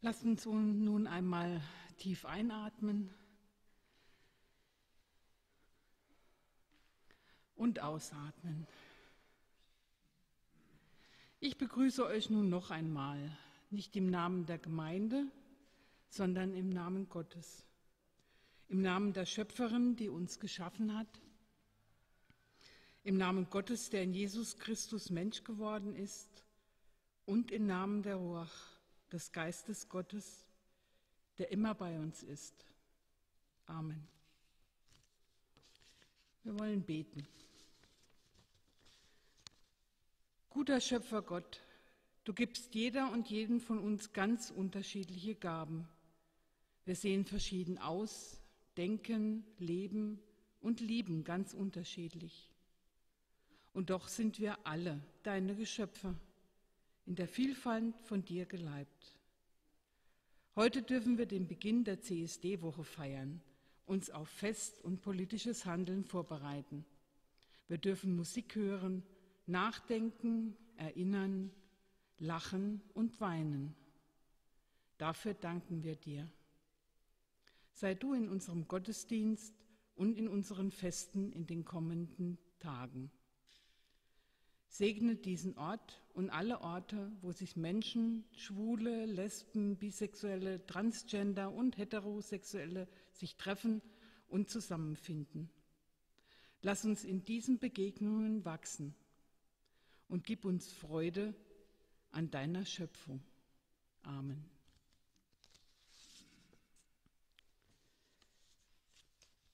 Lasst uns nun einmal tief einatmen und ausatmen. Ich begrüße euch nun noch einmal, nicht im Namen der Gemeinde, sondern im Namen Gottes, im Namen der Schöpferin, die uns geschaffen hat, im Namen Gottes, der in Jesus Christus Mensch geworden ist, und im Namen der Ruach, des Geistes Gottes, der immer bei uns ist. Amen. Wir wollen beten. Guter Schöpfer Gott, du gibst jeder und jedem von uns ganz unterschiedliche Gaben. Wir sehen verschieden aus, denken, leben und lieben ganz unterschiedlich. Und doch sind wir alle deine Geschöpfe, in der Vielfalt von dir geleibt. Heute dürfen wir den Beginn der CSD-Woche feiern, uns auf Fest und politisches Handeln vorbereiten. Wir dürfen Musik hören, nachdenken, erinnern, lachen und weinen. Dafür danken wir dir. Sei du in unserem Gottesdienst und in unseren Festen in den kommenden Tagen. Segne diesen Ort und alle Orte, wo sich Menschen, Schwule, Lesben, Bisexuelle, Transgender und Heterosexuelle sich treffen und zusammenfinden. Lass uns in diesen Begegnungen wachsen und gib uns Freude an deiner Schöpfung. Amen.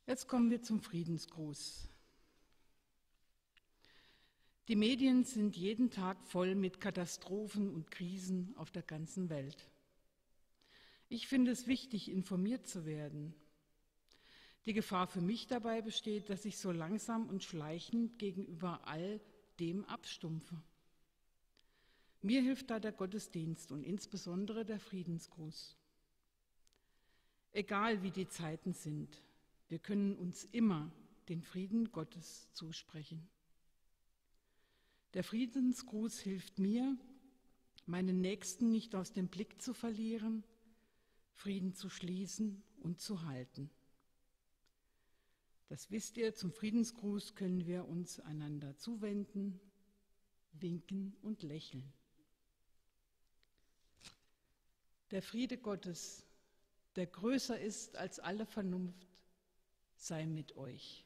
Jetzt kommen wir zum Friedensgruß. Die Medien sind jeden Tag voll mit Katastrophen und Krisen auf der ganzen Welt. Ich finde es wichtig, informiert zu werden. Die Gefahr für mich dabei besteht, dass ich so langsam und schleichend gegenüber all dem abstumpfe. Mir hilft da der Gottesdienst und insbesondere der Friedensgruß. Egal wie die Zeiten sind, wir können uns immer den Frieden Gottes zusprechen. Der Friedensgruß hilft mir, meinen Nächsten nicht aus dem Blick zu verlieren, Frieden zu schließen und zu halten. Das wisst ihr, zum Friedensgruß können wir uns einander zuwenden, winken und lächeln. Der Friede Gottes, der größer ist als alle Vernunft, sei mit euch.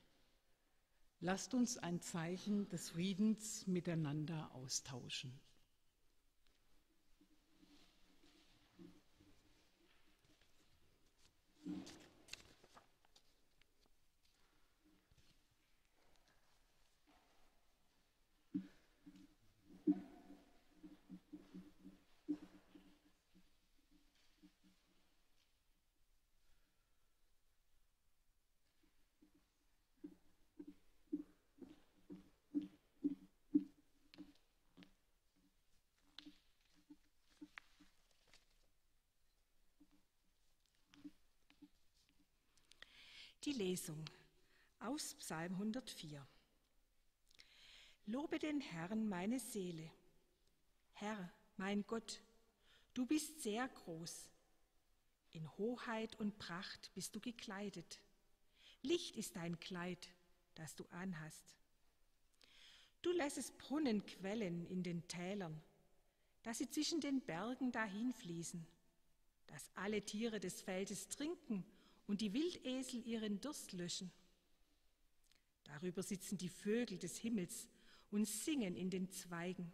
Lasst uns ein Zeichen des Friedens miteinander austauschen. Die Lesung aus Psalm 104. Lobe den Herrn, meine Seele. Herr, mein Gott, du bist sehr groß. In Hoheit und Pracht bist du gekleidet. Licht ist dein Kleid, das du anhast. Du lässest Brunnen quellen in den Tälern, dass sie zwischen den Bergen dahinfließen, dass alle Tiere des Feldes trinken und die Wildesel ihren Durst löschen. Darüber sitzen die Vögel des Himmels und singen in den Zweigen.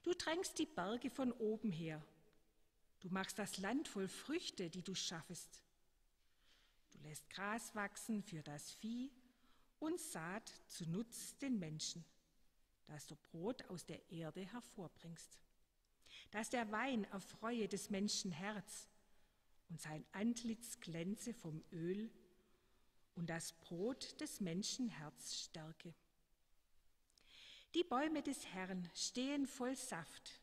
Du drängst die Berge von oben her. Du machst das Land voll Früchte, die du schaffest. Du lässt Gras wachsen für das Vieh und Saat zu Nutz den Menschen, dass du Brot aus der Erde hervorbringst. Dass der Wein erfreue des Menschen Herz und sein Antlitz glänze vom Öl und das Brot des Menschen Herz stärke. Die Bäume des Herrn stehen voll Saft,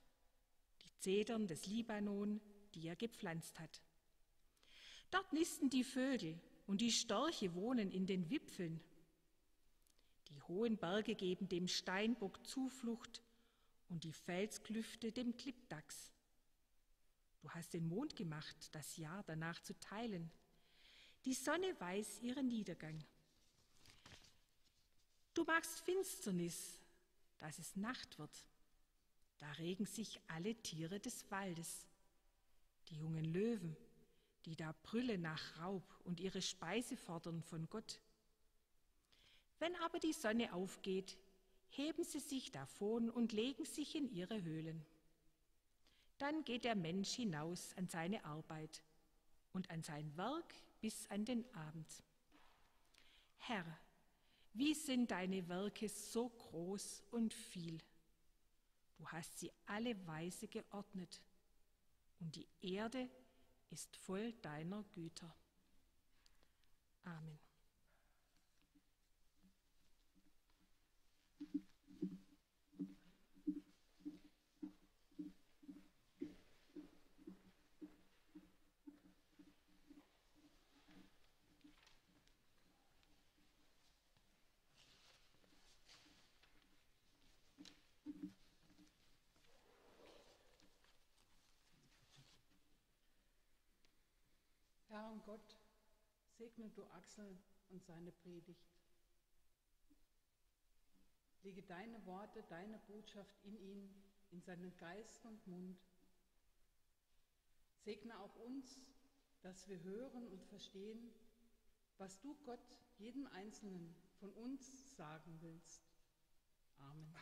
die Zedern des Libanon, die er gepflanzt hat. Dort nisten die Vögel und die Störche wohnen in den Wipfeln. Die hohen Berge geben dem Steinbock Zuflucht und die Felsklüfte dem Klippdachs. Du hast den Mond gemacht, das Jahr danach zu teilen. Die Sonne weiß ihren Niedergang. Du machst Finsternis, dass es Nacht wird. Da regen sich alle Tiere des Waldes, die jungen Löwen, die da brüllen nach Raub und ihre Speise fordern von Gott. Wenn aber die Sonne aufgeht, heben sie sich davon und legen sich in ihre Höhlen. Dann geht der Mensch hinaus an seine Arbeit und an sein Werk bis an den Abend. Herr, wie sind deine Werke so groß und viel? Du hast sie alle weise geordnet, und die Erde ist voll deiner Güter. Amen. Herr und Gott, segne du Axel und seine Predigt. Lege deine Worte, deine Botschaft in ihn, in seinen Geist und Mund. Segne auch uns, dass wir hören und verstehen, was du, Gott, jedem Einzelnen von uns sagen willst. Amen.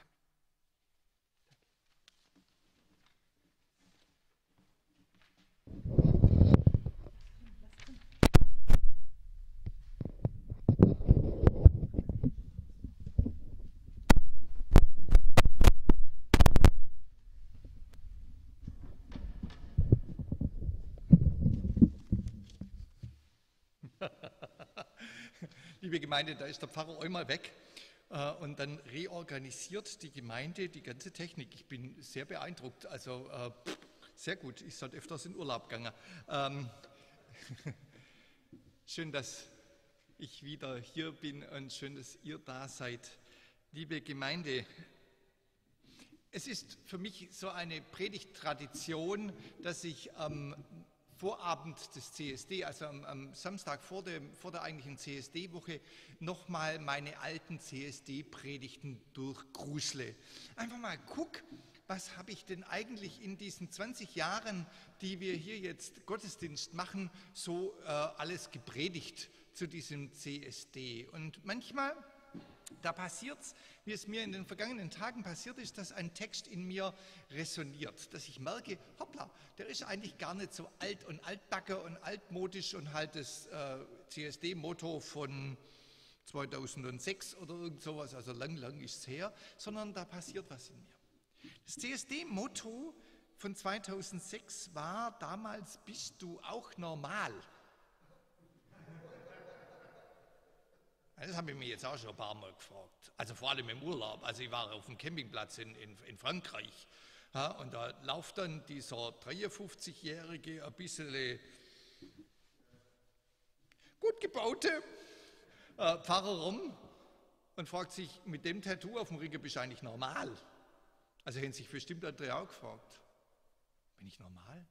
Liebe Gemeinde, da ist der Pfarrer einmal weg und dann reorganisiert die Gemeinde die ganze Technik. Ich bin sehr beeindruckt, also sehr gut, ich sollte öfters in Urlaub gehen. Schön, dass ich wieder hier bin und schön, dass ihr da seid. Liebe Gemeinde, es ist für mich so eine Predigttradition, dass ich am Vorabend des CSD, also am Samstag vor der eigentlichen CSD-Woche, nochmal meine alten CSD-Predigten durchgrusle. Einfach mal guck, was habe ich denn eigentlich in diesen 20 Jahren, die wir hier jetzt Gottesdienst machen, so alles gepredigt zu diesem CSD. Und manchmal, da passiert es, wie es mir in den vergangenen Tagen passiert ist, dass ein Text in mir resoniert, dass ich merke, hoppla, der ist eigentlich gar nicht so alt und altbacken und altmodisch und halt das CSD-Motto von 2006 oder irgend sowas, also lang ist es her, sondern da passiert was in mir. Das CSD-Motto von 2006 war damals, bist du auch normal? Das habe ich mir jetzt auch schon ein paar Mal gefragt, also vor allem im Urlaub. Also ich war auf dem Campingplatz in Frankreich, ja, und da läuft dann dieser 53-jährige, ein bisschen gut gebaute Pfarrer rum und fragt sich, mit dem Tattoo auf dem Rücken bist du eigentlich normal? Also hätten sich bestimmt andere auch gefragt, bin ich normal?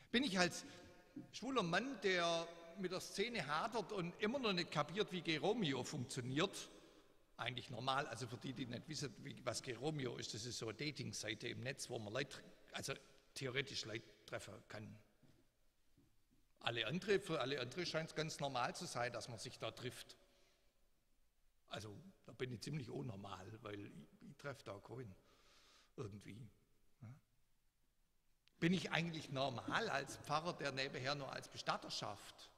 Bin ich als schwuler Mann, der mit der Szene hadert und immer noch nicht kapiert, wie Geromeo funktioniert, eigentlich normal? Also für die, die nicht wissen, was Geromeo ist, das ist so eine Dating-Seite im Netz, wo man Leute, also theoretisch Leute treffen kann. Für alle anderen scheint es ganz normal zu sein, dass man sich da trifft. Also da bin ich ziemlich unnormal, weil ich treffe da keinen irgendwie. Ja. Bin ich eigentlich normal als Pfarrer, der nebenher nur als Bestatter schafft?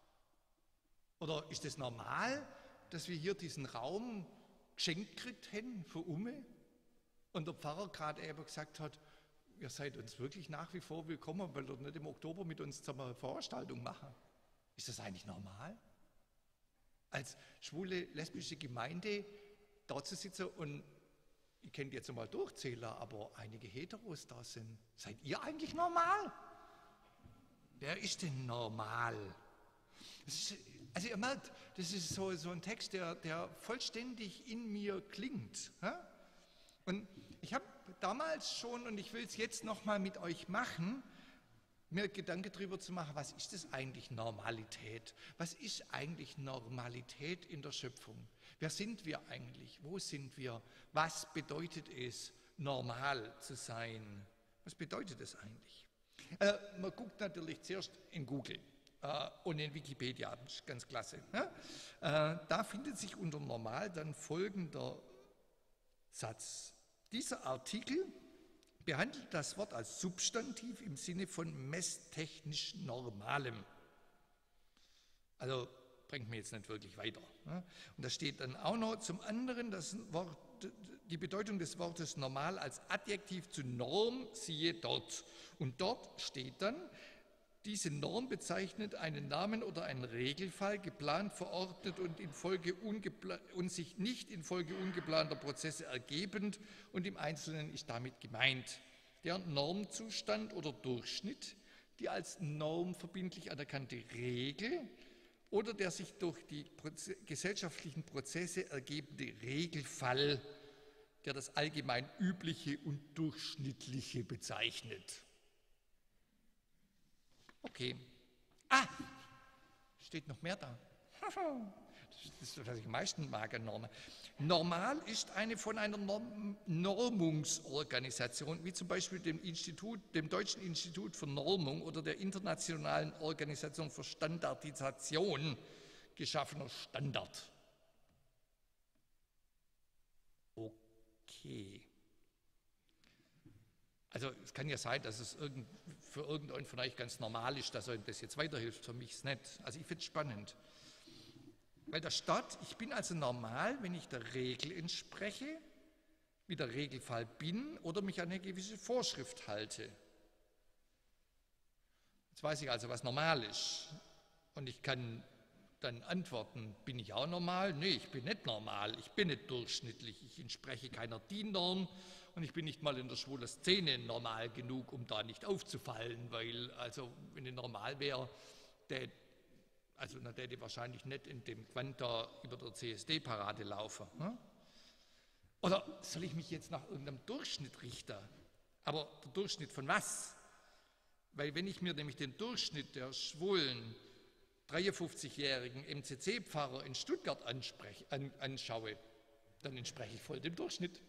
Oder ist es normal, dass wir hier diesen Raum geschenkt gekriegt haben für Umme und der Pfarrer gerade eben gesagt hat, ihr seid uns wirklich nach wie vor willkommen, weil ihr nicht im Oktober mit uns zusammen eine Veranstaltung machen? Ist das eigentlich normal? Als schwule, lesbische Gemeinde da zu sitzen und ich könnte jetzt mal durchzählen, aber einige Heteros da sind. Seid ihr eigentlich normal? Wer ist denn normal? Also ihr merkt, das ist so ein Text, der vollständig in mir klingt. Ja? Und ich habe damals schon, und ich will es jetzt nochmal mit euch machen, mir Gedanken darüber zu machen, was ist das eigentlich Normalität? Was ist eigentlich Normalität in der Schöpfung? Wer sind wir eigentlich? Wo sind wir? Was bedeutet es, normal zu sein? Was bedeutet es eigentlich? Man guckt natürlich zuerst in Google und in Wikipedia, das ist ganz klasse. Da findet sich unter normal dann folgender Satz. Dieser Artikel behandelt das Wort als Substantiv im Sinne von messtechnisch Normalem. Also bringt mir jetzt nicht wirklich weiter. Und da steht dann auch noch zum anderen die Bedeutung des Wortes normal als Adjektiv zu Norm, siehe dort. Und dort steht dann, diese Norm bezeichnet einen Namen oder einen Regelfall, geplant, verordnet und sich nicht infolge ungeplanter Prozesse ergebend, und im Einzelnen ist damit gemeint der Normzustand oder Durchschnitt, die als normverbindlich anerkannte Regel oder der sich durch die gesellschaftlichen Prozesse ergebende Regelfall, der das allgemein Übliche und Durchschnittliche bezeichnet. Okay. Steht noch mehr da. Das ist, was ich am meisten mag an Normen. Normal ist eine von einer Normungsorganisation, wie zum Beispiel dem Deutschen Institut für Normung oder der Internationalen Organisation für Standardisation, geschaffener Standard. Okay. Also es kann ja sein, dass es für irgendeinen von euch ganz normal ist, dass euch das jetzt weiterhilft, für mich ist es nicht. Also ich finde es spannend. Weil da steht, ich bin also normal, wenn ich der Regel entspreche, wie der Regelfall bin oder mich an eine gewisse Vorschrift halte. Jetzt weiß ich also, was normal ist. Und ich kann dann antworten, bin ich auch normal? Nee, ich bin nicht normal, ich bin nicht durchschnittlich, ich entspreche keiner DIN-Norm und ich bin nicht mal in der schwulen Szene normal genug, um da nicht aufzufallen, weil, also, wenn ich normal wäre, dann hätte ich wahrscheinlich nicht in dem Quant da über der CSD-Parade laufen. Oder soll ich mich jetzt nach irgendeinem Durchschnitt richten? Aber der Durchschnitt von was? Weil wenn ich mir nämlich den Durchschnitt der schwulen 53-jährigen MCC-Pfarrer in Stuttgart anschaue, dann entspreche ich voll dem Durchschnitt.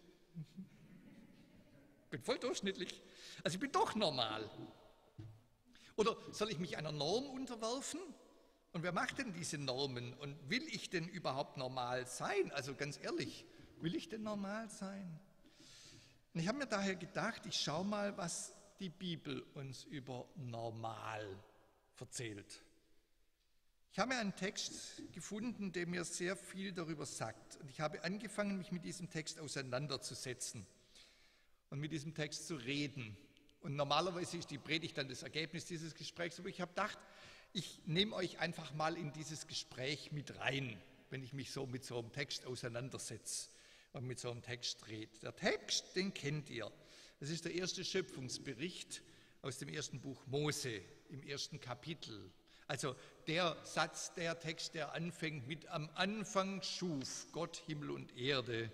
Bin voll durchschnittlich. Also ich bin doch normal. Oder soll ich mich einer Norm unterwerfen? Und wer macht denn diese Normen? Und will ich denn überhaupt normal sein? Also ganz ehrlich, will ich denn normal sein? Und ich habe mir daher gedacht, ich schaue mal, was die Bibel uns über normal erzählt. Ich habe einen Text gefunden, der mir sehr viel darüber sagt. Und ich habe angefangen, mich mit diesem Text auseinanderzusetzen und mit diesem Text zu reden. Und normalerweise ist die Predigt dann das Ergebnis dieses Gesprächs, aber ich habe gedacht, ich nehme euch einfach mal in dieses Gespräch mit rein, wenn ich mich so mit so einem Text auseinandersetze und mit so einem Text rede. Der Text, den kennt ihr. Das ist der erste Schöpfungsbericht aus dem ersten Buch Mose, im ersten Kapitel. Also der Satz, der Text, der anfängt mit: Am Anfang schuf Gott Himmel und Erde.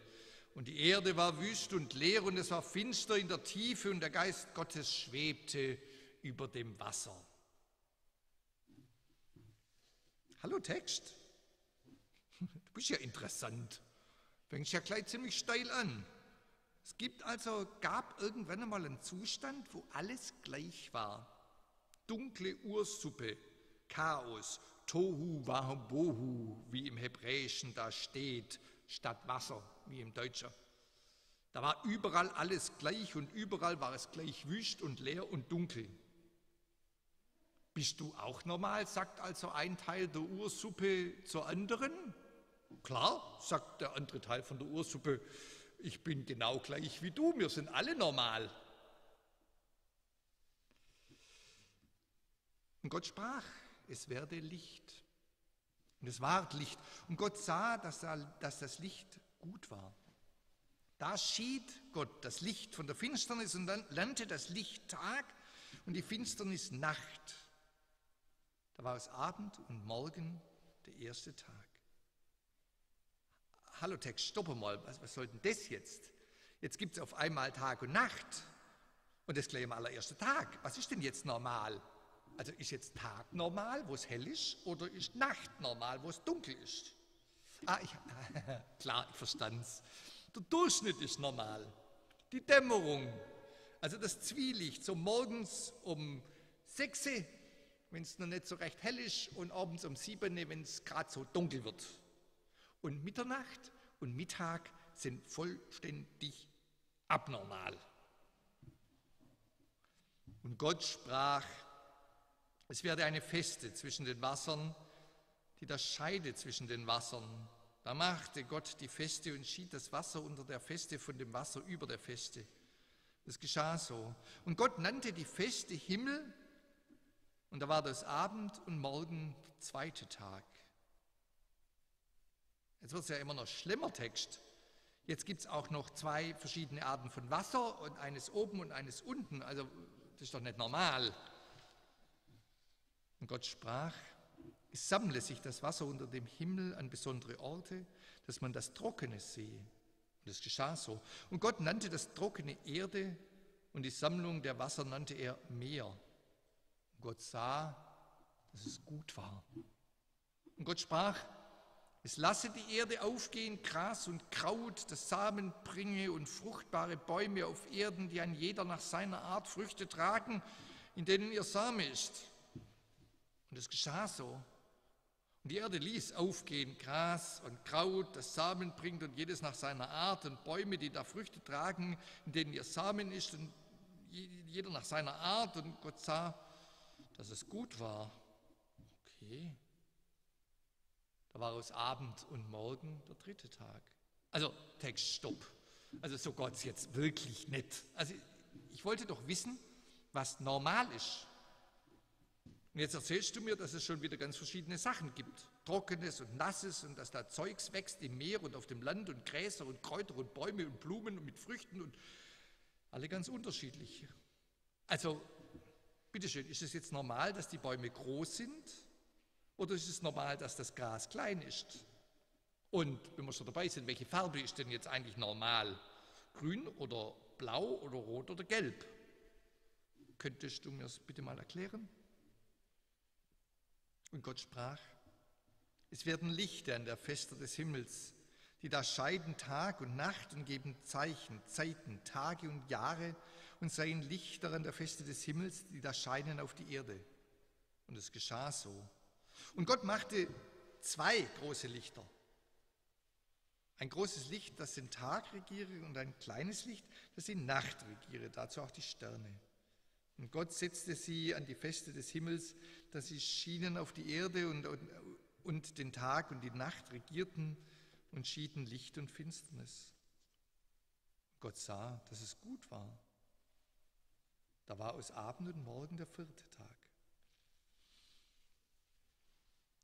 Und die Erde war wüst und leer und es war finster in der Tiefe und der Geist Gottes schwebte über dem Wasser. Hallo Text, du bist ja interessant, fängst ja gleich ziemlich steil an. Es gab irgendwann einmal einen Zustand, wo alles gleich war. Dunkle Ursuppe, Chaos, Tohu Wabohu, wie im Hebräischen da steht, statt Wasser, wie im Deutschen. Da war überall alles gleich und überall war es gleich wüst und leer und dunkel. Bist du auch normal, sagt also ein Teil der Ursuppe zur anderen? Klar, sagt der andere Teil von der Ursuppe, ich bin genau gleich wie du, wir sind alle normal. Und Gott sprach, es werde Licht. Und es ward Licht. Und Gott sah, dass das Licht gut war. Da schied Gott das Licht von der Finsternis und dann nannte das Licht Tag und die Finsternis Nacht. Da war es Abend und Morgen, der erste Tag. Hallo Text, stoppe mal, was soll denn das jetzt? Jetzt gibt es auf einmal Tag und Nacht und das gleich am allerersten Tag. Was ist denn jetzt normal? Also ist jetzt Tag normal, wo es hell ist, oder ist Nacht normal, wo es dunkel ist? Klar, ich verstand's. Der Durchschnitt ist normal. Die Dämmerung, also das Zwielicht, so morgens um 6, wenn es noch nicht so recht hell ist, und abends um 7, wenn es gerade so dunkel wird. Und Mitternacht und Mittag sind vollständig abnormal. Und Gott sprach, es werde eine Feste zwischen den Wassern, die das Scheide zwischen den Wassern. Da machte Gott die Feste und schied das Wasser unter der Feste von dem Wasser über der Feste. Das geschah so. Und Gott nannte die Feste Himmel, und da war das Abend und Morgen der 2. Tag. Jetzt wird es ja immer noch schlimmer, Text. Jetzt gibt es auch noch 2 verschiedene Arten von Wasser und eines oben und eines unten. Also das ist doch nicht normal. Und Gott sprach, es sammle sich das Wasser unter dem Himmel an besondere Orte, dass man das Trockene sehe. Und es geschah so. Und Gott nannte das Trockene Erde und die Sammlung der Wasser nannte er Meer. Und Gott sah, dass es gut war. Und Gott sprach, es lasse die Erde aufgehen, Gras und Kraut, das Samen bringe und fruchtbare Bäume auf Erden, die ein jeder nach seiner Art Früchte tragen, in denen ihr Same ist. Und es geschah so. Und die Erde ließ aufgehen Gras und Kraut, das Samen bringt und jedes nach seiner Art, und Bäume, die da Früchte tragen, in denen ihr Samen ist, und jeder nach seiner Art. Und Gott sah, dass es gut war. Okay. Da war aus Abend und Morgen der 3. Tag. Also Text, stopp. Also so Gott's jetzt wirklich nicht. Also ich wollte doch wissen, was normal ist. Und jetzt erzählst du mir, dass es schon wieder ganz verschiedene Sachen gibt. Trockenes und Nasses, und dass da Zeugs wächst im Meer und auf dem Land und Gräser und Kräuter und Bäume und Blumen und mit Früchten und alle ganz unterschiedlich. Also, bitteschön, ist es jetzt normal, dass die Bäume groß sind, oder ist es normal, dass das Gras klein ist? Und wenn wir schon dabei sind, welche Farbe ist denn jetzt eigentlich normal? Grün oder blau oder rot oder gelb? Könntest du mir das bitte mal erklären? Und Gott sprach, es werden Lichter an der Feste des Himmels, die da scheiden Tag und Nacht und geben Zeichen, Zeiten, Tage und Jahre und seien Lichter an der Feste des Himmels, die da scheinen auf die Erde. Und es geschah so. Und Gott machte 2 große Lichter. Ein großes Licht, das den Tag regiere, und ein kleines Licht, das die Nacht regiere, dazu auch die Sterne. Und Gott setzte sie an die Feste des Himmels, dass sie schienen auf die Erde und den Tag und die Nacht regierten und schieden Licht und Finsternis. Gott sah, dass es gut war. Da war aus Abend und Morgen der 4. Tag.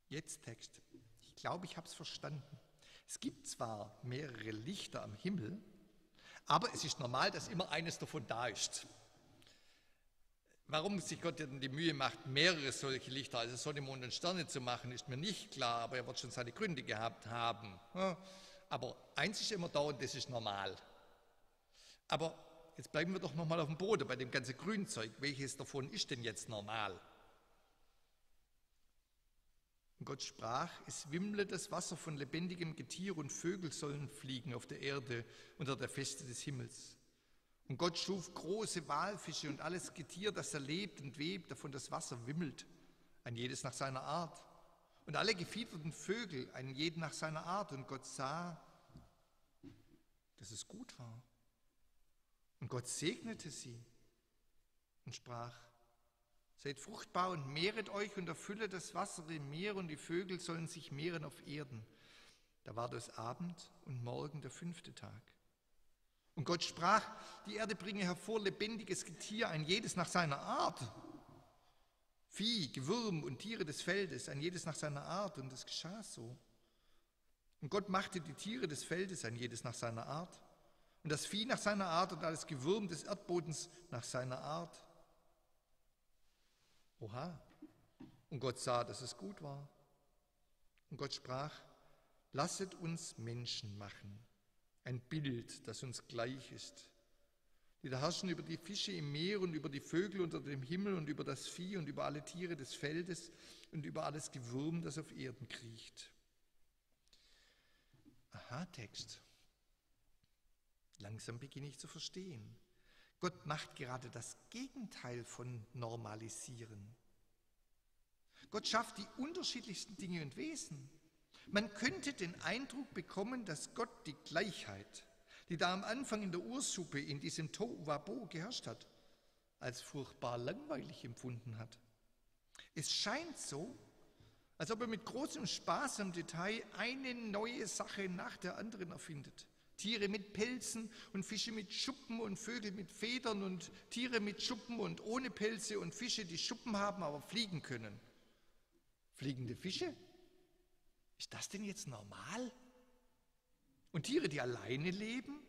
Jetzt Text. Ich glaube, ich habe es verstanden. Es gibt zwar mehrere Lichter am Himmel, aber es ist normal, dass immer eines davon da ist. Warum sich Gott denn die Mühe macht, mehrere solche Lichter, also Sonne, Mond und Sterne zu machen, ist mir nicht klar, aber er wird schon seine Gründe gehabt haben. Aber eins ist immer da, und das ist normal. Aber jetzt bleiben wir doch nochmal auf dem Boden bei dem ganzen Grünzeug. Welches davon ist denn jetzt normal? Und Gott sprach, es wimmle das Wasser von lebendigem Getier, und Vögel sollen fliegen auf der Erde unter der Feste des Himmels. Und Gott schuf große Walfische und alles Getier, das da lebt und webt, davon das Wasser wimmelt, ein jedes nach seiner Art. Und alle gefiederten Vögel, einen jeden nach seiner Art. Und Gott sah, dass es gut war. Und Gott segnete sie und sprach, seid fruchtbar und mehret euch und erfülle das Wasser im Meer, und die Vögel sollen sich mehren auf Erden. Da war das Abend und Morgen der 5. Tag. Und Gott sprach, die Erde bringe hervor lebendiges Getier, ein jedes nach seiner Art. Vieh, Gewürm und Tiere des Feldes, ein jedes nach seiner Art. Und es geschah so. Und Gott machte die Tiere des Feldes, ein jedes nach seiner Art. Und das Vieh nach seiner Art und alles Gewürm des Erdbodens nach seiner Art. Oha. Und Gott sah, dass es gut war. Und Gott sprach, lasset uns Menschen machen. Ein Bild, das uns gleich ist. die da herrschen über die Fische im Meer und über die Vögel unter dem Himmel und über das Vieh und über alle Tiere des Feldes und über alles Gewürm, das auf Erden kriecht. Aha, Text. Langsam beginne ich zu verstehen. Gott macht gerade das Gegenteil von normalisieren. Gott schafft die unterschiedlichsten Dinge und Wesen. Man könnte den Eindruck bekommen, dass Gott die Gleichheit, die da am Anfang in der Ursuppe in diesem Tohuwabohu geherrscht hat, als furchtbar langweilig empfunden hat. Es scheint so, als ob er mit großem Spaß am Detail eine neue Sache nach der anderen erfindet. Tiere mit Pelzen und Fische mit Schuppen und Vögel mit Federn und Tiere mit Schuppen und ohne Pelze und Fische, die Schuppen haben, aber fliegen können. Fliegende Fische? Ist das denn jetzt normal? Und Tiere, die alleine leben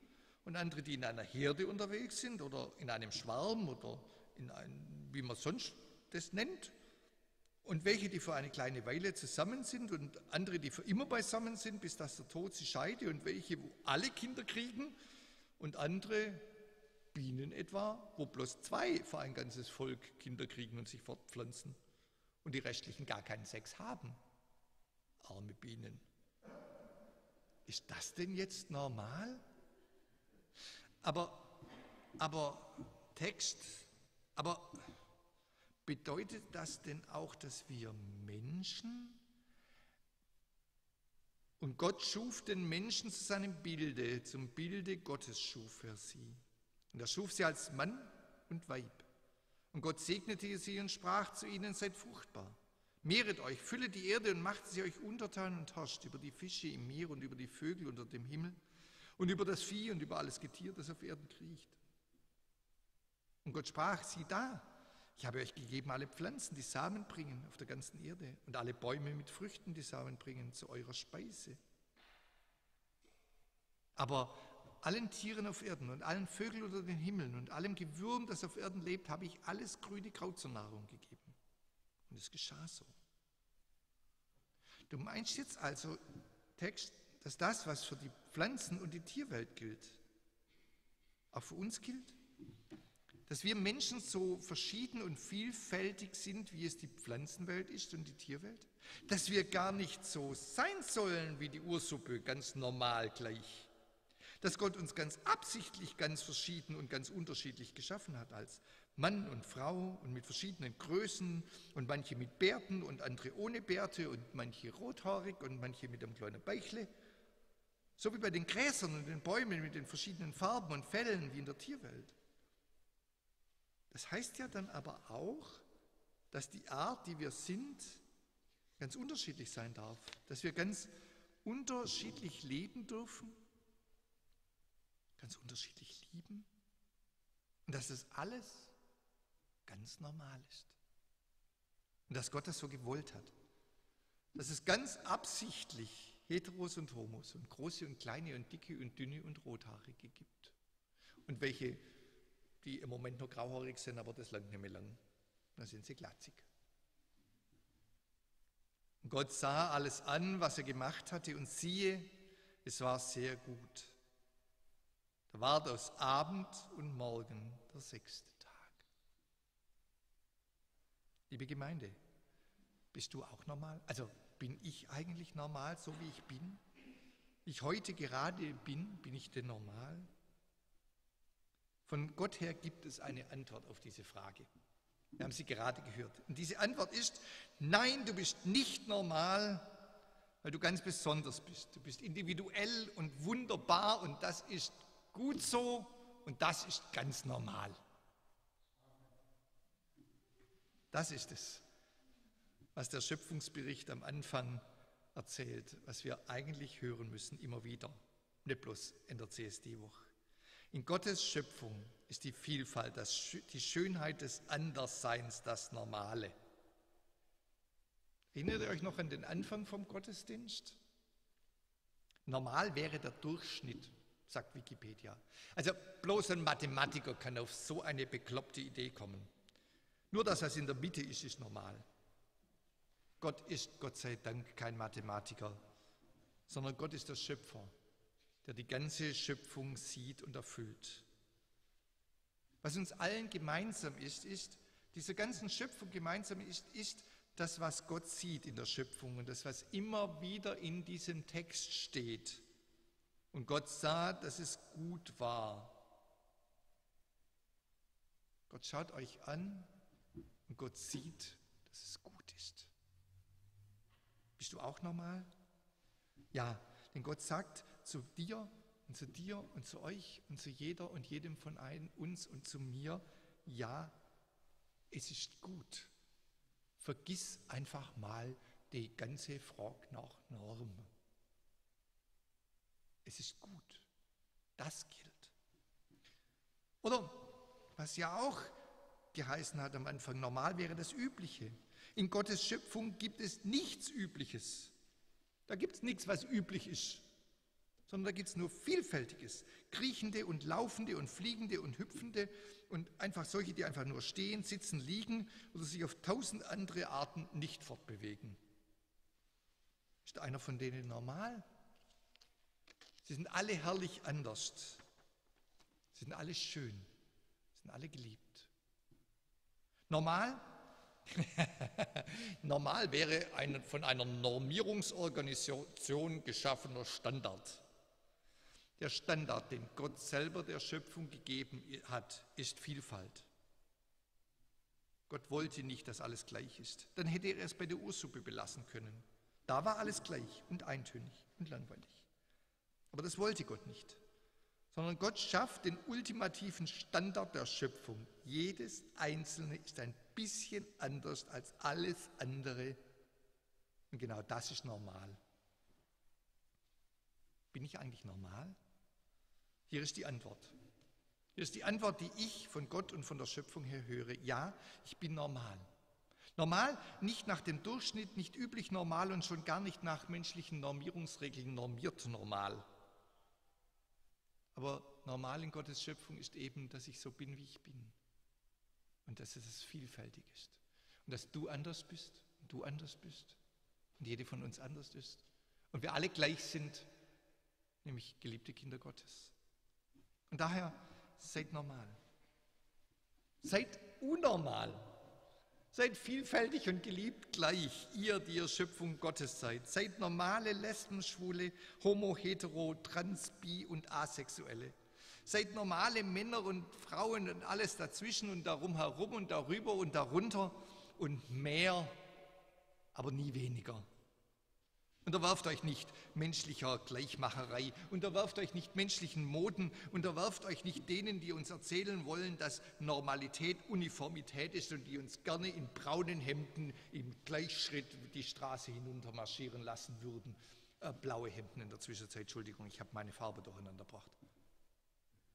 und andere, die in einer Herde unterwegs sind oder in einem Schwarm oder wie man sonst das nennt. Und welche, die für eine kleine Weile zusammen sind und andere, die für immer beisammen sind, bis dass der Tod sie scheide. Und welche, wo alle Kinder kriegen und andere, Bienen etwa, wo bloß 2 für ein ganzes Volk Kinder kriegen und sich fortpflanzen. Und die restlichen gar keinen Sex haben. Arme Bienen. Ist das denn jetzt normal? Aber bedeutet das denn auch, dass wir Menschen, und Gott schuf den Menschen zu seinem Bilde, zum Bilde Gottes schuf er sie. Und er schuf sie als Mann und Weib. Und Gott segnete sie und sprach zu ihnen, seid fruchtbar. Mehret euch, füllet die Erde und macht sie euch untertan und herrscht über die Fische im Meer und über die Vögel unter dem Himmel und über das Vieh und über alles Getier, das auf Erden kriecht. Und Gott sprach, sieh da, ich habe euch gegeben alle Pflanzen, die Samen bringen auf der ganzen Erde und alle Bäume mit Früchten, die Samen bringen, zu eurer Speise. Aber allen Tieren auf Erden und allen Vögeln unter den Himmeln und allem Gewürm, das auf Erden lebt, habe ich alles grüne Kraut zur Nahrung gegeben. Und es geschah so. Du meinst jetzt also, Text, dass das, was für die Pflanzen- und die Tierwelt gilt, auch für uns gilt? Dass wir Menschen so verschieden und vielfältig sind, wie es die Pflanzenwelt ist und die Tierwelt? Dass wir gar nicht so sein sollen wie die Ursuppe, ganz normal gleich? Dass Gott uns ganz absichtlich ganz verschieden und ganz unterschiedlich geschaffen hat, als Mann und Frau und mit verschiedenen Größen und manche mit Bärten und andere ohne Bärte und manche rothaarig und manche mit einem kleinen Bäichle. So wie bei den Gräsern und den Bäumen mit den verschiedenen Farben und Fellen wie in der Tierwelt. Das heißt ja dann aber auch, dass die Art, die wir sind, ganz unterschiedlich sein darf. Dass wir ganz unterschiedlich leben dürfen, ganz unterschiedlich lieben und dass das alles ganz normal ist. Und dass Gott das so gewollt hat. Dass es ganz absichtlich Heteros und Homos und große und kleine und dicke und dünne und rothaarige gibt. Und welche, die im Moment nur grauhaarig sind, aber das langt nicht mehr lang. Dann sind sie glatzig. Und Gott sah alles an, was er gemacht hatte, und siehe, es war sehr gut. Da war das Abend und Morgen der 6. Tag. Liebe Gemeinde, bist du auch normal? Also bin ich eigentlich normal, so wie ich bin? Ich heute gerade bin ich denn normal? Von Gott her gibt es eine Antwort auf diese Frage. Wir haben sie gerade gehört. Und diese Antwort ist, nein, du bist nicht normal, weil du ganz besonders bist. Du bist individuell und wunderbar und das ist gut so und das ist ganz normal. Das ist es, was der Schöpfungsbericht am Anfang erzählt, was wir eigentlich hören müssen, immer wieder, nicht bloß in der CSD-Woche. In Gottes Schöpfung ist die Vielfalt, die Schönheit des Andersseins das Normale. Erinnert ihr euch noch an den Anfang vom Gottesdienst? Normal wäre der Durchschnitt, sagt Wikipedia. Also bloß ein Mathematiker kann auf so eine bekloppte Idee kommen. Nur das, was in der Mitte ist, ist normal. Gott ist, Gott sei Dank, kein Mathematiker, sondern Gott ist der Schöpfer, der die ganze Schöpfung sieht und erfüllt. Was uns allen gemeinsam ist, dieser ganzen Schöpfung gemeinsam ist das, was Gott sieht in der Schöpfung und das, was immer wieder in diesem Text steht. Und Gott sah, dass es gut war. Gott schaut euch an und Gott sieht, dass es gut ist. Bist du auch normal? Ja, denn Gott sagt zu dir und zu euch und zu jeder und jedem von uns und zu mir, ja, es ist gut. Vergiss einfach mal die ganze Frage nach Norm. Es ist gut. Das gilt. Oder, was ja auch geheißen hat am Anfang, normal wäre das Übliche. In Gottes Schöpfung gibt es nichts Übliches. Da gibt es nichts, was üblich ist, sondern da gibt es nur Vielfältiges. Kriechende und laufende und fliegende und hüpfende und einfach solche, die einfach nur stehen, sitzen, liegen oder sich auf 1000 andere Arten nicht fortbewegen. Ist einer von denen normal? Sie sind alle herrlich anders. Sie sind alle schön. Sie sind alle geliebt. Normal? Normal wäre ein von einer Normierungsorganisation geschaffener Standard. Der Standard, den Gott selber der Schöpfung gegeben hat, ist Vielfalt. Gott wollte nicht, dass alles gleich ist. Dann hätte er es bei der Ursuppe belassen können. Da war alles gleich und eintönig und langweilig. Aber das wollte Gott nicht, sondern Gott schafft den ultimativen Standard der Schöpfung. Jedes Einzelne ist ein bisschen anders als alles andere. Und genau das ist normal. Bin ich eigentlich normal? Hier ist die Antwort. Hier ist die Antwort, die ich von Gott und von der Schöpfung her höre. Ja, ich bin normal. Normal, nicht nach dem Durchschnitt, nicht üblich normal und schon gar nicht nach menschlichen Normierungsregeln normiert normal. Aber normal in Gottes Schöpfung ist eben, dass ich so bin, wie ich bin. Und dass es vielfältig ist. Und dass du anders bist und du anders bist und jede von uns anders ist. Und wir alle gleich sind, nämlich geliebte Kinder Gottes. Und daher seid normal. Seid unnormal. Seid vielfältig und geliebt gleich, ihr, die ihr Schöpfung Gottes seid. Seid normale Lesben, Schwule, Homo, Hetero, Trans, Bi und Asexuelle. Seid normale Männer und Frauen und alles dazwischen und darum herum und darüber und darunter und mehr, aber nie weniger. Unterwerft euch nicht menschlicher Gleichmacherei, unterwerft euch nicht menschlichen Moden, unterwerft euch nicht denen, die uns erzählen wollen, dass Normalität Uniformität ist und die uns gerne in braunen Hemden im Gleichschritt die Straße hinunter marschieren lassen würden. Blaue Hemden in der Zwischenzeit, Entschuldigung, ich habe meine Farbe durcheinander gebracht.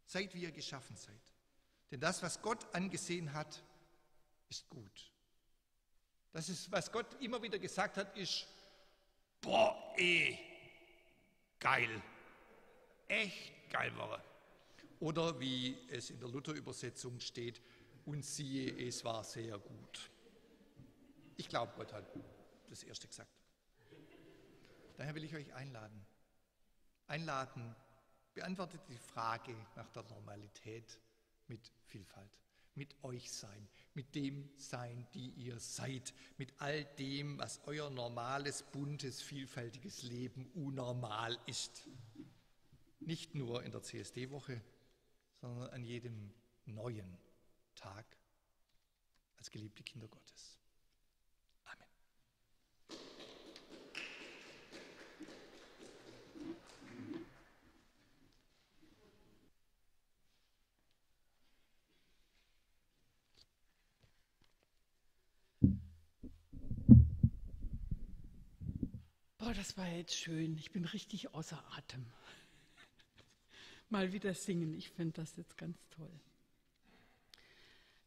Seid, wie ihr geschaffen seid. Denn das, was Gott angesehen hat, ist gut. Das ist, was Gott immer wieder gesagt hat, ist boah, geil. Echt geil war er. Oder wie es in der Luther-Übersetzung steht, und siehe, es war sehr gut. Ich glaube, Gott hat das Erste gesagt. Daher will ich euch einladen. Beantwortet die Frage nach der Normalität mit Vielfalt. Mit euch sein, mit dem sein, die ihr seid, mit all dem, was euer normales, buntes, vielfältiges Leben unnormal ist. Nicht nur in der CSD-Woche, sondern an jedem neuen Tag als geliebte Kinder Gottes. Amen. Oh, das war jetzt schön. Ich bin richtig außer Atem. Mal wieder singen, ich finde das jetzt ganz toll.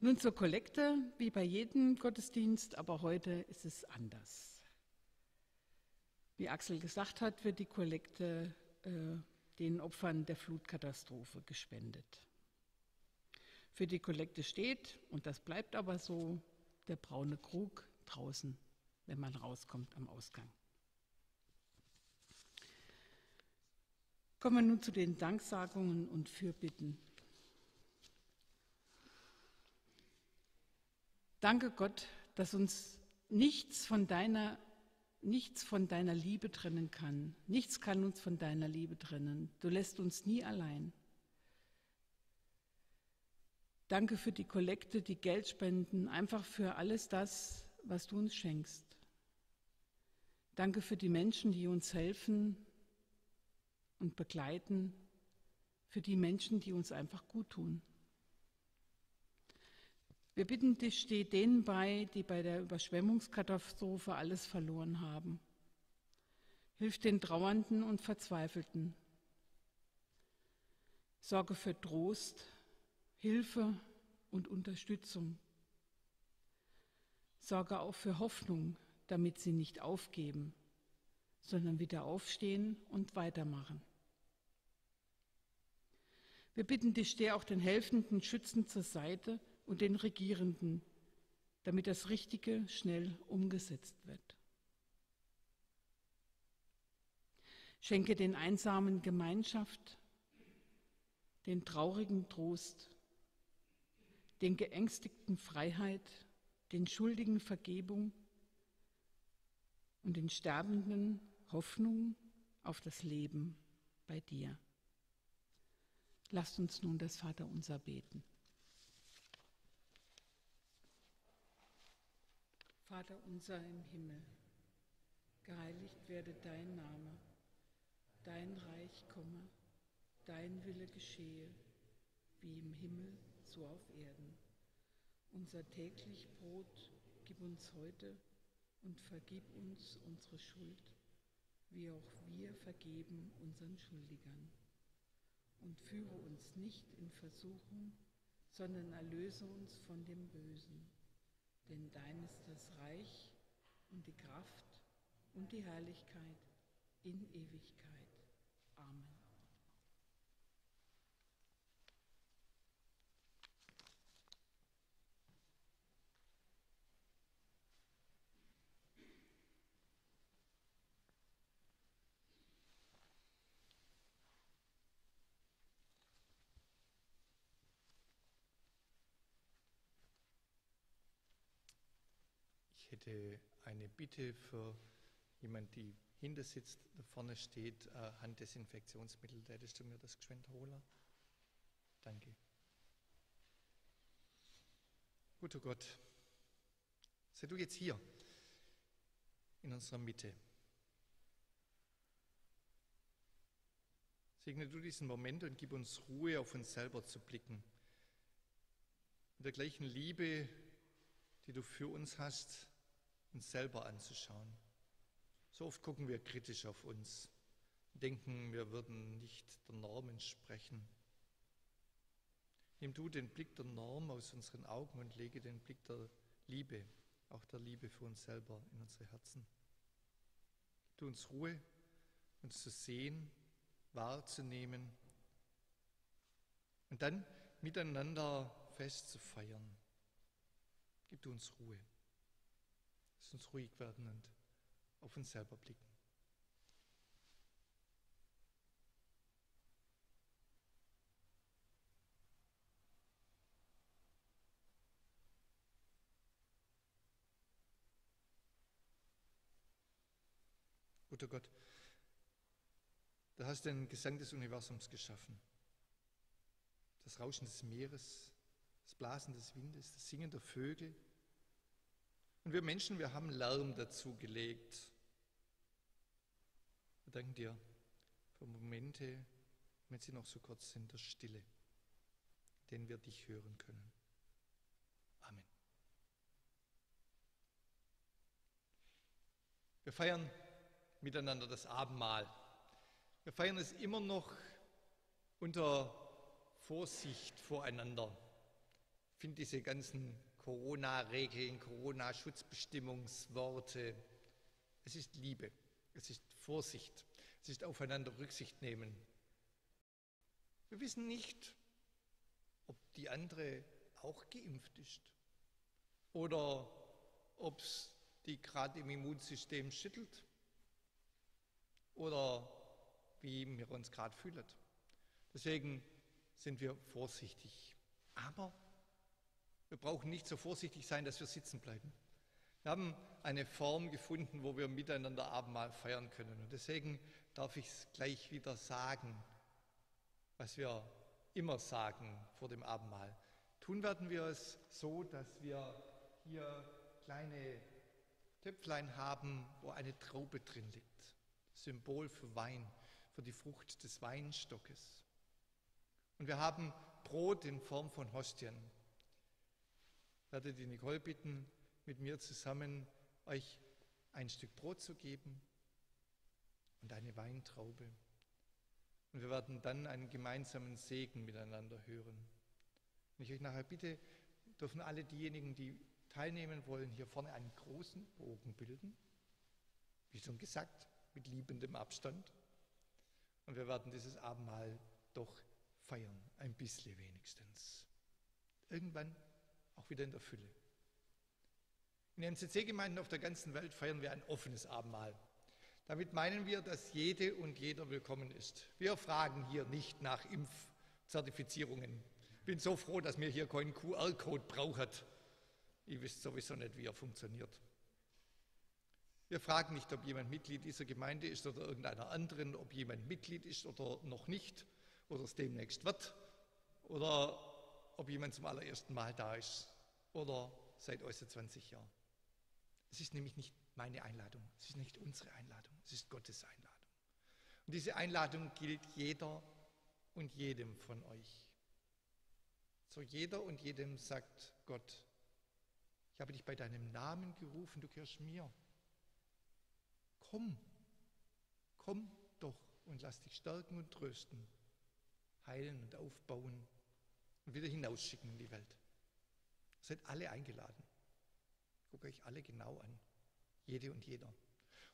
Nun zur Kollekte, wie bei jedem Gottesdienst, aber heute ist es anders. Wie Axel gesagt hat, wird die Kollekte den Opfern der Flutkatastrophe gespendet. Für die Kollekte steht, und das bleibt aber so, der braune Krug draußen, wenn man rauskommt am Ausgang. Kommen wir nun zu den Danksagungen und Fürbitten. Danke Gott, dass uns nichts von deiner Liebe trennen kann. Nichts kann uns von deiner Liebe trennen. Du lässt uns nie allein. Danke für die Kollekte, die Geldspenden, einfach für alles das, was du uns schenkst. Danke für die Menschen, die uns helfen und begleiten, für die Menschen, die uns einfach gut tun. Wir bitten dich, steh denen bei, die bei der Überschwemmungskatastrophe alles verloren haben. Hilf den Trauernden und Verzweifelten. Sorge für Trost, Hilfe und Unterstützung. Sorge auch für Hoffnung, damit sie nicht aufgeben, sondern wieder aufstehen und weitermachen. Wir bitten dich, steh auch den Helfenden, Schützen zur Seite und den Regierenden, damit das Richtige schnell umgesetzt wird. Schenke den Einsamen Gemeinschaft, den Traurigen Trost, den Geängstigten Freiheit, den Schuldigen Vergebung und den Sterbenden Hoffnung auf das Leben bei dir. Lasst uns nun das Vaterunser beten. Vater unser im Himmel, geheiligt werde dein Name, dein Reich komme, dein Wille geschehe, wie im Himmel, so auf Erden. Unser täglich Brot gib uns heute und vergib uns unsere Schuld, wie auch wir vergeben unseren Schuldigern. Und führe uns nicht in Versuchung, sondern erlöse uns von dem Bösen. Denn dein ist das Reich und die Kraft und die Herrlichkeit in Ewigkeit. Amen. Ich hätte eine Bitte für jemand, die hinter sitzt, da vorne steht, Handdesinfektionsmittel. Hättest du mir das geschwind holen? Danke. Guter Gott, sei du jetzt hier in unserer Mitte. Segne du diesen Moment und gib uns Ruhe, auf uns selber zu blicken. Mit der gleichen Liebe, die du für uns hast, uns selber anzuschauen. So oft gucken wir kritisch auf uns, denken, wir würden nicht der Norm entsprechen. Nimm du den Blick der Norm aus unseren Augen und lege den Blick der Liebe, auch der Liebe für uns selber, in unsere Herzen. Gib du uns Ruhe, uns zu sehen, wahrzunehmen und dann miteinander Fest zu feiern. Gib du uns Ruhe. Lass uns ruhig werden und auf uns selber blicken. Guter Gott, du hast den Gesang des Universums geschaffen. Das Rauschen des Meeres, das Blasen des Windes, das Singen der Vögel. Und wir Menschen, wir haben Lärm dazu gelegt. Wir danken dir für Momente, wenn sie noch so kurz sind, der Stille, in denen wir dich hören können. Amen. Wir feiern miteinander das Abendmahl. Wir feiern es immer noch unter Vorsicht voreinander. Ich finde diese ganzen Corona-Regeln, Corona-Schutzbestimmungsworte, es ist Liebe, es ist Vorsicht, es ist aufeinander Rücksicht nehmen. Wir wissen nicht, ob die andere auch geimpft ist oder ob es die gerade im Immunsystem schüttelt oder wie wir uns gerade fühlen. Deswegen sind wir vorsichtig. Aber Wir brauchen nicht so vorsichtig sein, dass wir sitzen bleiben. Wir haben eine Form gefunden, wo wir miteinander Abendmahl feiern können. Und deswegen darf ich es gleich wieder sagen, was wir immer sagen vor dem Abendmahl. Tun werden wir es so, dass wir hier kleine Töpflein haben, wo eine Traube drin liegt. Symbol für Wein, für die Frucht des Weinstockes. Und wir haben Brot in Form von Hostien. Ich werde die Nicole bitten, mit mir zusammen euch ein Stück Brot zu geben und eine Weintraube. Und wir werden dann einen gemeinsamen Segen miteinander hören. Wenn ich euch nachher bitte, dürfen alle diejenigen, die teilnehmen wollen, hier vorne einen großen Bogen bilden. Wie schon gesagt, mit liebendem Abstand. Und wir werden dieses Abendmahl doch feiern, ein bisschen wenigstens. Irgendwann auch wieder in der Fülle. In den MCC-Gemeinden auf der ganzen Welt feiern wir ein offenes Abendmahl. Damit meinen wir, dass jede und jeder willkommen ist. Wir fragen hier nicht nach Impfzertifizierungen. Ich bin so froh, dass mir hier keinen QR-Code braucht. Ihr wisst sowieso nicht, wie er funktioniert. Wir fragen nicht, ob jemand Mitglied dieser Gemeinde ist oder irgendeiner anderen, ob jemand Mitglied ist oder noch nicht oder es demnächst wird oder ob jemand zum allerersten Mal da ist oder seit äußerst 20 Jahren. Es ist nämlich nicht meine Einladung, es ist nicht unsere Einladung, es ist Gottes Einladung. Und diese Einladung gilt jeder und jedem von euch. So jeder und jedem sagt Gott, ich habe dich bei deinem Namen gerufen, du gehörst mir. Komm doch und lass dich stärken und trösten, heilen und aufbauen und wieder hinausschicken in die Welt. Ihr seid alle eingeladen. Guckt euch alle genau an, jede und jeder.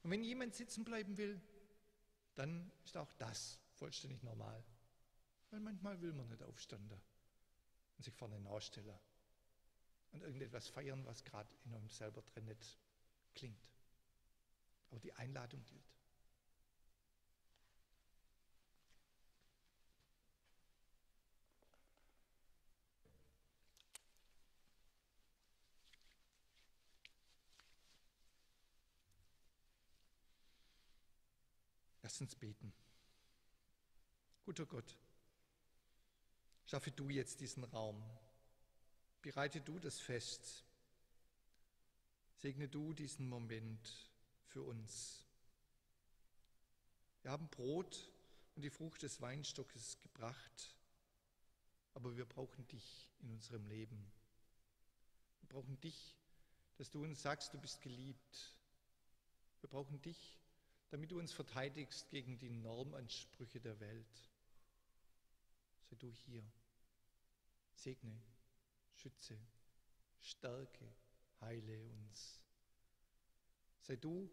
Und wenn jemand sitzen bleiben will, dann ist auch das vollständig normal. Weil manchmal will man nicht aufstehen und sich vorne nachstellen und irgendetwas feiern, was gerade in uns selber drin nicht klingt. Aber die Einladung gilt. Lasst uns beten. Guter Gott, schaffe du jetzt diesen Raum. Bereite du das Fest. Segne du diesen Moment für uns. Wir haben Brot und die Frucht des Weinstockes gebracht, aber wir brauchen dich in unserem Leben. Wir brauchen dich, dass du uns sagst, du bist geliebt. Wir brauchen dich, damit du uns verteidigst gegen die Normansprüche der Welt. Sei du hier. Segne, schütze, stärke, heile uns. Sei du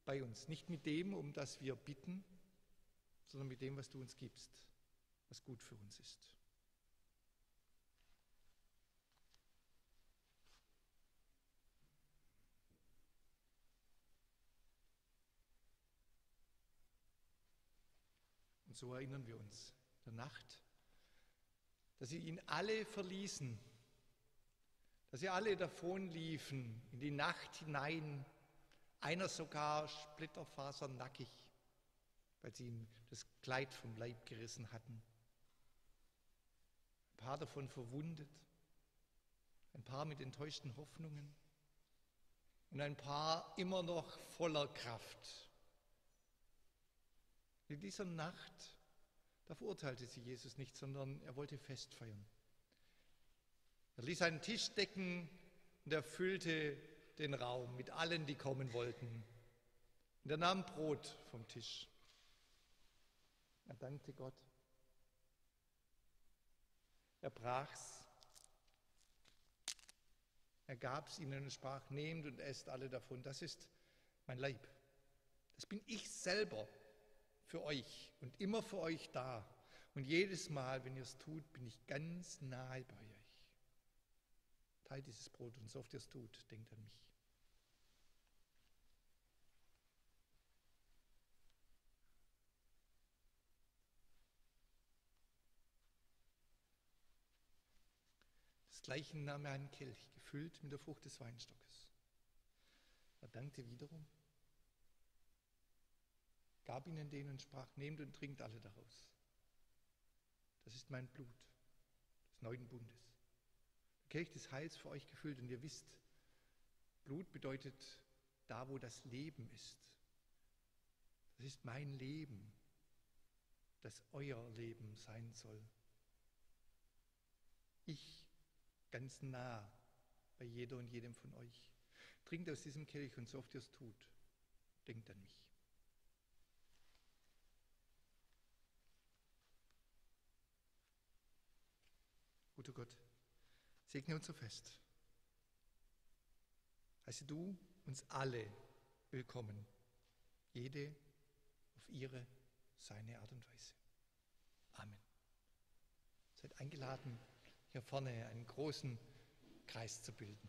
bei uns, nicht mit dem, um das wir bitten, sondern mit dem, was du uns gibst, was gut für uns ist. Und so erinnern wir uns der Nacht, dass sie ihn alle verließen, dass sie alle davonliefen in die Nacht hinein, einer sogar splitterfasernackig, weil sie ihm das Kleid vom Leib gerissen hatten. Ein paar davon verwundet, ein paar mit enttäuschten Hoffnungen und ein paar immer noch voller Kraft. In dieser Nacht, da verurteilte sie Jesus nicht, sondern er wollte Fest feiern. Er ließ einen Tisch decken und er füllte den Raum mit allen, die kommen wollten. Und er nahm Brot vom Tisch. Er dankte Gott. Er brach's. Er gab's ihnen und sprach, nehmt und esst alle davon. Das ist mein Leib. Das bin ich selber für euch und immer für euch da. Und jedes Mal, wenn ihr es tut, bin ich ganz nahe bei euch. Teilt dieses Brot und so oft ihr es tut, denkt an mich. Das Desgleichen nahm er einen Kelch, gefüllt mit der Frucht des Weinstockes. Er dankte wiederum, gab ihnen den und sprach, nehmt und trinkt alle daraus. Das ist mein Blut des neuen Bundes. Der Kelch des Heils für euch gefüllt. Und ihr wisst, Blut bedeutet da, wo das Leben ist. Das ist mein Leben, das euer Leben sein soll. Ich ganz nah bei jeder und jedem von euch. Trinkt aus diesem Kelch und so oft ihr es tut, denkt an mich. Guter Gott, segne unser Fest. Heiße du uns alle willkommen, jede auf ihre, seine Art und Weise. Amen. Seid eingeladen, hier vorne einen großen Kreis zu bilden.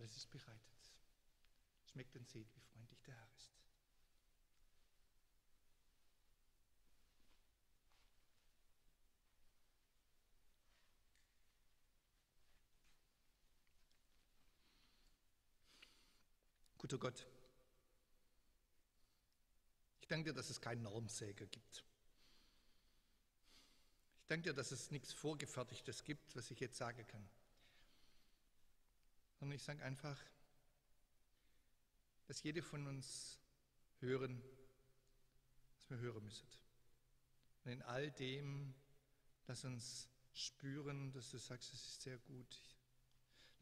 Alles ist bereitet. Schmeckt und seht, wie freundlich der Herr ist. Guter Gott, ich danke dir, dass es keinen Normsäger gibt. Ich danke dir, dass es nichts Vorgefertigtes gibt, was ich jetzt sagen kann. Sondern ich sage einfach, dass jede von uns hören, was wir hören müssen. Und in all dem, lass uns spüren, dass du sagst, es ist sehr gut.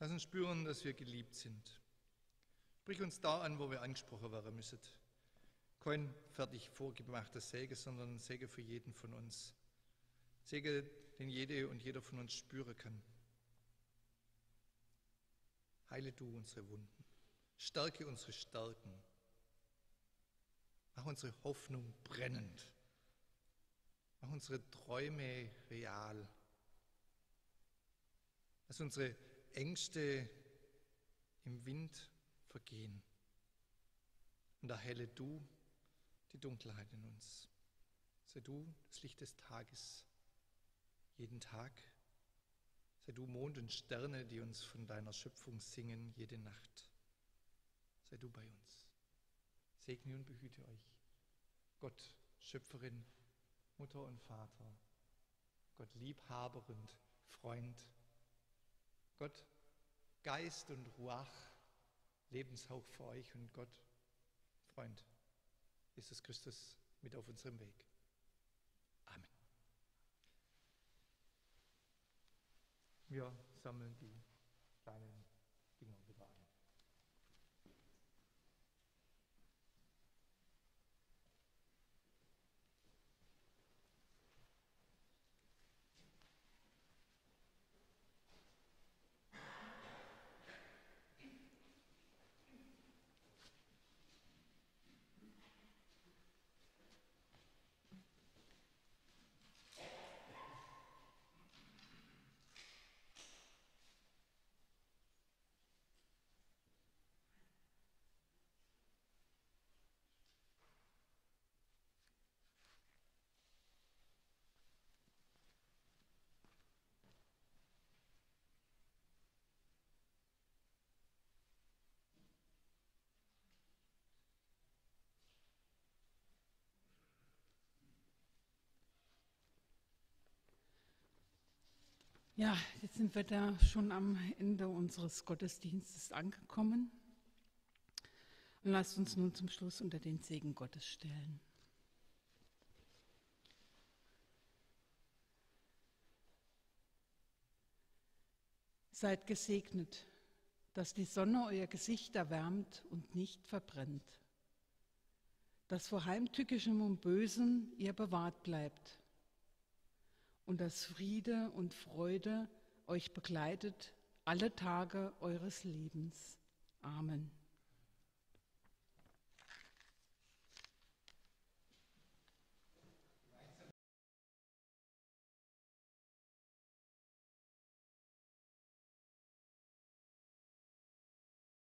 Lass uns spüren, dass wir geliebt sind. Sprich uns da an, wo wir angesprochen werden müssen. Kein fertig vorgemachtes Segen, sondern ein Segen für jeden von uns. Segen, den jede und jeder von uns spüren kann. Heile du unsere Wunden. Stärke unsere Stärken. Mach unsere Hoffnung brennend. Mach unsere Träume real. Lass unsere Ängste im Wind vergehen. Und erhelle du die Dunkelheit in uns. Sei du das Licht des Tages jeden Tag. Sei du Mond und Sterne, die uns von deiner Schöpfung singen, jede Nacht. Sei du bei uns. Segne und behüte euch. Gott, Schöpferin, Mutter und Vater. Gott, Liebhaber und Freund. Gott, Geist und Ruach, Lebenshauch für euch und Gott, Freund, Jesus Christus, mit auf unserem Weg. Amen. Wir sammeln die kleinen Dinger wieder ein. Ja, jetzt sind wir da schon am Ende unseres Gottesdienstes angekommen. Und lasst uns nun zum Schluss unter den Segen Gottes stellen. Seid gesegnet, dass die Sonne euer Gesicht erwärmt und nicht verbrennt, dass vor Heimtückischem und Bösem ihr bewahrt bleibt und dass Friede und Freude euch begleitet alle Tage eures Lebens. Amen.